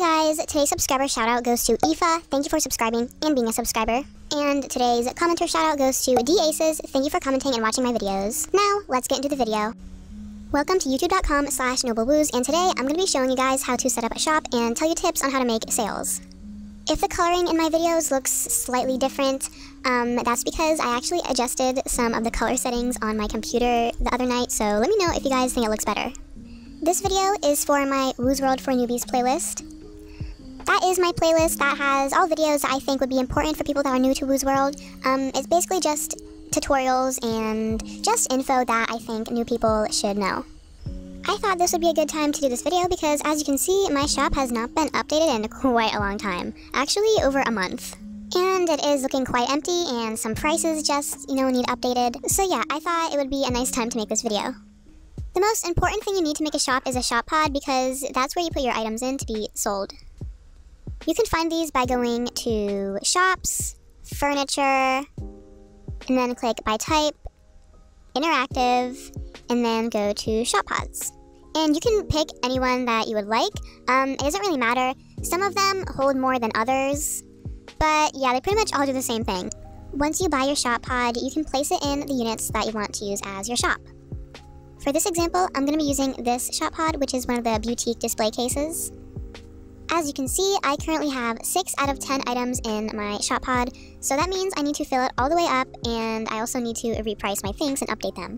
guys, today's subscriber shoutout goes to Aoife. Thank you for subscribing and being a subscriber. And today's commenter shoutout goes to 𝐷𝐴ces. Thank you for commenting and watching my videos. Now, let's get into the video. Welcome to youtube.com/noblewoos, and today I'm going to be showing you guys how to set up a shop and tell you tips on how to make sales. If the coloring in my videos looks slightly different, that's because I actually adjusted some of the color settings on my computer the other night, so let me know if you guys think it looks better. This video is for my Woozworld for Newbies playlist. That is my playlist that has all videos that I think would be important for people that are new to Woozworld. It's basically just tutorials and just info that I think new people should know. I thought this would be a good time to do this video because, as you can see, my shop has not been updated in quite a long time. Actually, over a month. And it is looking quite empty, and some prices just, need updated. So yeah, I thought it would be a nice time to make this video. The most important thing you need to make a shop is a shop pod because that's where you put your items in to be sold. You can find these by going to Shops, Furniture, and then click by type, Interactive, and then go to Shop Pods. And you can pick anyone that you would like. It doesn't really matter. Some of them hold more than others, but yeah, they pretty much all do the same thing. Once you buy your shop pod, you can place it in the units that you want to use as your shop. For this example, I'm going to be using this shop pod, which is one of the boutique display cases. As you can see, I currently have 6 out of 10 items in my shop pod, so that means I need to fill it all the way up, and I also need to reprice my things and update them.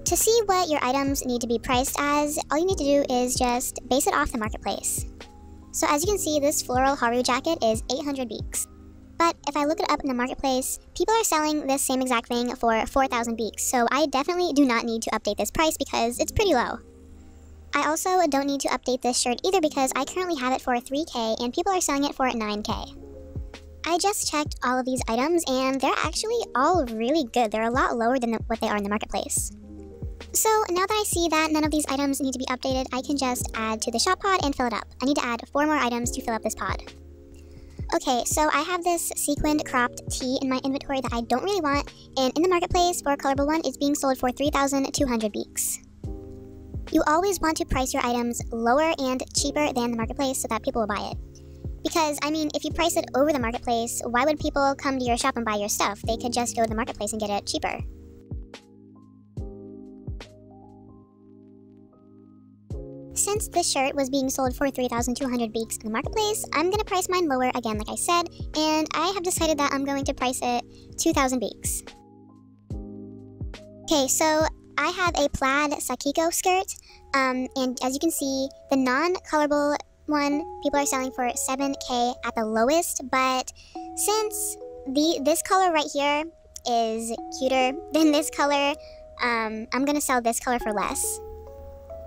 To see what your items need to be priced as, all you need to do is just base it off the marketplace. So as you can see, this floral Haru jacket is 800 BEEX. But if I look it up in the marketplace, people are selling this same exact thing for 4,000 BEEX, so I definitely do not need to update this price because it's pretty low. I also don't need to update this shirt either because I currently have it for 3K and people are selling it for 9K. I just checked all of these items and they're actually all really good. They're a lot lower than what they are in the marketplace. So now that I see that none of these items need to be updated, I can just add to the shop pod and fill it up. I need to add 4 more items to fill up this pod. Okay, so I have this sequined cropped tee in my inventory that I don't really want, and in the marketplace for a colorable one, it's being sold for 3,200 BEEX. You always want to price your items lower and cheaper than the marketplace so that people will buy it. Because, if you price it over the marketplace, why would people come to your shop and buy your stuff? They could just go to the marketplace and get it cheaper. Since this shirt was being sold for 3,200 BEEX in the marketplace, I'm going to price mine lower again like I said, and I have decided that I'm going to price it 2,000 BEEX. Okay, so I have a plaid Sakiko skirt, and as you can see, the non-colorable one, people are selling for 7K at the lowest, but since this color right here is cuter than this color, I'm going to sell this color for less.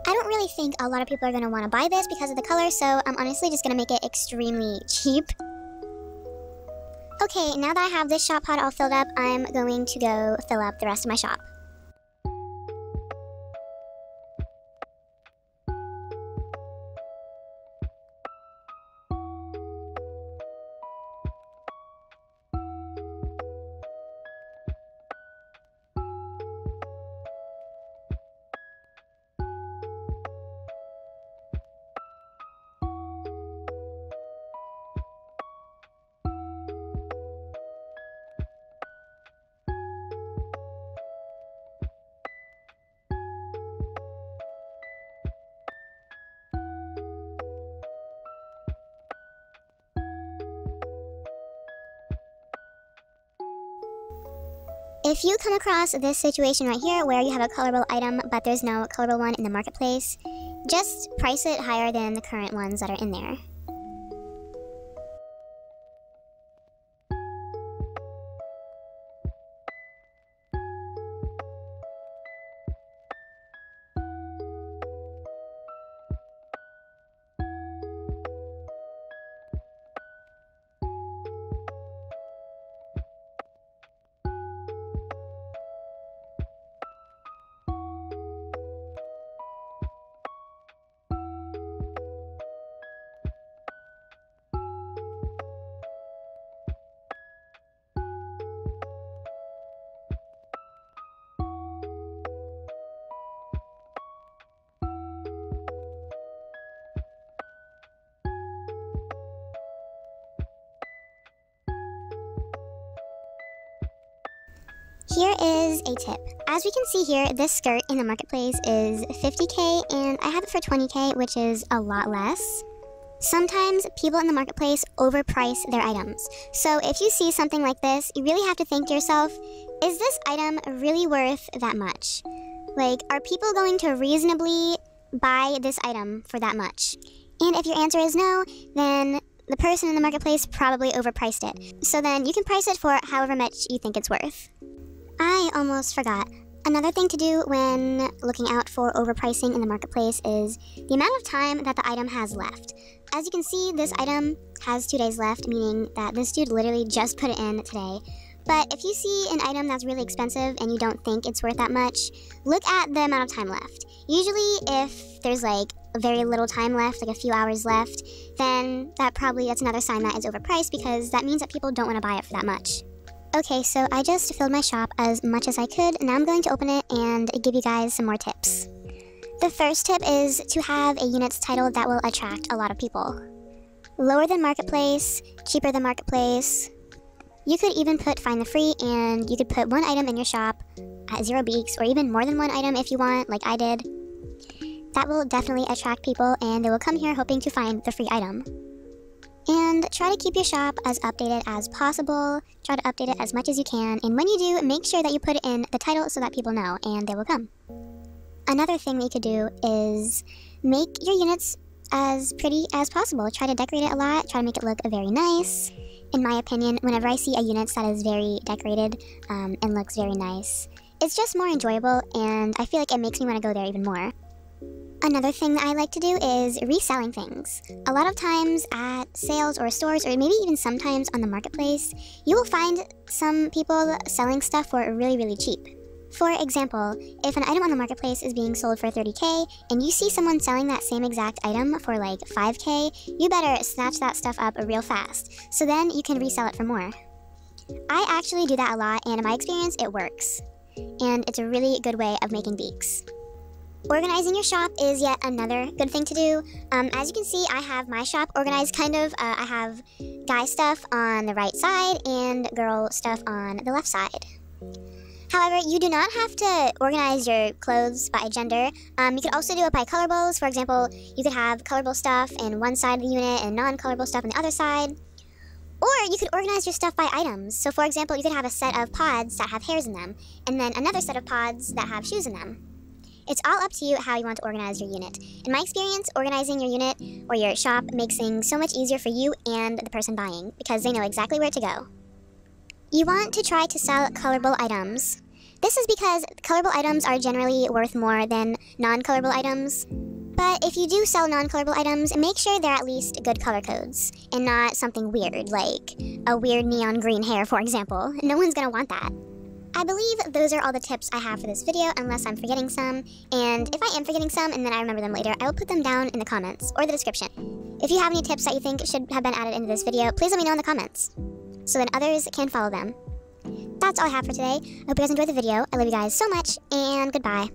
I don't really think a lot of people are going to want to buy this because of the color, so I'm honestly just going to make it extremely cheap. Okay, now that I have this shop pod all filled up, I'm going to go fill up the rest of my shop. If you come across this situation right here where you have a colorable item but there's no colorable one in the marketplace, just price it higher than the current ones that are in there. Here is a tip. As we can see here, this skirt in the marketplace is 50K and I have it for 20K, which is a lot less. Sometimes people in the marketplace overprice their items. So if you see something like this, you really have to think to yourself, is this item really worth that much? Like, are people going to reasonably buy this item for that much? And if your answer is no, then the person in the marketplace probably overpriced it. So then you can price it for however much you think it's worth. I almost forgot. Another thing to do when looking out for overpricing in the marketplace is the amount of time that the item has left. As you can see, this item has 2 days left, meaning that this dude literally just put it in today. But if you see an item that's really expensive and you don't think it's worth that much, look at the amount of time left. Usually if there's like very little time left, like a few hours left, then that's another sign that it's overpriced, because that means that people don't want to buy it for that much. Okay, so I just filled my shop as much as I could. Now I'm going to open it and give you guys some more tips. The first tip is to have a units title that will attract a lot of people. Lower than marketplace, cheaper than marketplace. You could even put find the free, and you could put one item in your shop at 0 BEEX, or even more than one item if you want, like I did. That will definitely attract people and they will come here hoping to find the free item. And try to keep your shop as updated as possible. Try to update it as much as you can, and when you do, make sure that you put it in the title so that people know and they will come. Another thing that you could do is make your units as pretty as possible. Try to decorate it a lot, try to make it look very nice. In my opinion, whenever I see a unit that is very decorated and looks very nice, it's just more enjoyable, and I feel like it makes me want to go there even more. Another thing that I like to do is reselling things. A lot of times at sales or stores, or maybe even sometimes on the marketplace, you will find some people selling stuff for really, really cheap. For example, if an item on the marketplace is being sold for 30K and you see someone selling that same exact item for like 5K, you better snatch that stuff up real fast, so then you can resell it for more. I actually do that a lot, and in my experience, it works. And it's a really good way of making BEEX. Organizing your shop is yet another good thing to do. As you can see, I have my shop organized kind of. I have guy stuff on the right side and girl stuff on the left side. However, you do not have to organize your clothes by gender. You could also do it by colorables. For example, you could have colorable stuff in one side of the unit and non-colorable stuff on the other side. Or you could organize your stuff by items. So for example, you could have a set of pods that have hairs in them, and then another set of pods that have shoes in them. It's all up to you how you want to organize your unit. In my experience, organizing your unit or your shop makes things so much easier for you and the person buying, because they know exactly where to go. You want to try to sell colorable items. This is because colorable items are generally worth more than non-colorable items. But if you do sell non-colorable items, make sure they're at least good color codes, and not something weird, like a weird neon green hair, for example. No one's gonna want that. I believe those are all the tips I have for this video, unless I'm forgetting some, and if I am forgetting some and then I remember them later, I will put them down in the comments or the description. If you have any tips that you think should have been added into this video, please let me know in the comments, so then others can follow them. That's all I have for today. I hope you guys enjoyed the video. I love you guys so much, and goodbye.